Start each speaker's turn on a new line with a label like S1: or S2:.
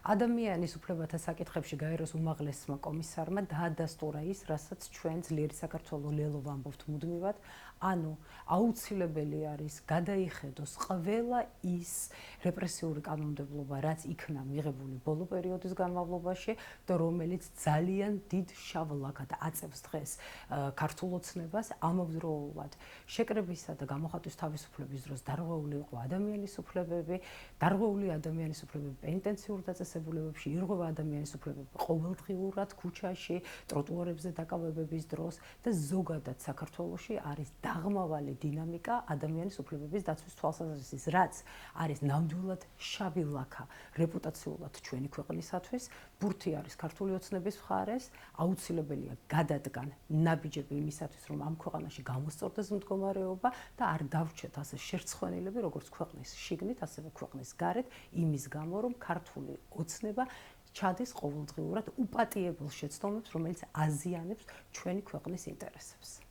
S1: ადამიანის უფლებათა საკითხებში გაეროს უმაღლესმა კომისარმა დაადასტურა ის, რასაც ჩვენ ძლიერი საქართველო ლელო ვამბობთ მუდმივად, ანუ აუცილებელი არის გადაიხედოს ყველა ის რეპრესიული კანონმდებლობა, რაც იქნა მიღებული ბოლო პერიოდის განმავლობაში და რომელიც ძალიან დიდ შავ ლაქად აწევს დღეს ქართულ ოცნებას, ამავდროულად შეკრებისა და გამოხატვის თავისუფლების დროს დარღვეული იყო ადამიანის უფლებები, დარღვეული ადამიანის უფლებები პენიტენციურ დაწესებულებებში, ირღვევა ადამიანის უფლებები ყოველდღიურად ქუჩაში, ტროტუარებზე დაკავებების დროს და ზოგადად საქართველოში არის დაღმავალი დინამიკა ადამიანის უფლებების დაცვის თვალსაზრისით, რაც არის ნამდვილად შავი ლაქა რეპუტაციულად ჩვენი ქვეყნისათვის, ბურთი არის ქართული ოცნების მხარეს, აუცილებელია გადადგან ნაბიჯები იმისათვის, რომ ამ ქვეყანაში გამოსწორდეს მდგომარეობა და არ დავრჩეთ ასე შერცხვენილები, როგორც ქვეყნის შიგნით, ასევე ქვეყნის გარეთ, იმის გამო, რომ ქართული ოცნება ჩადის ყოველდღიურად უპატიებელ შეცდომებს, რომელიც აზიანებს ჩვენი ქვეყნის ინტერესებს.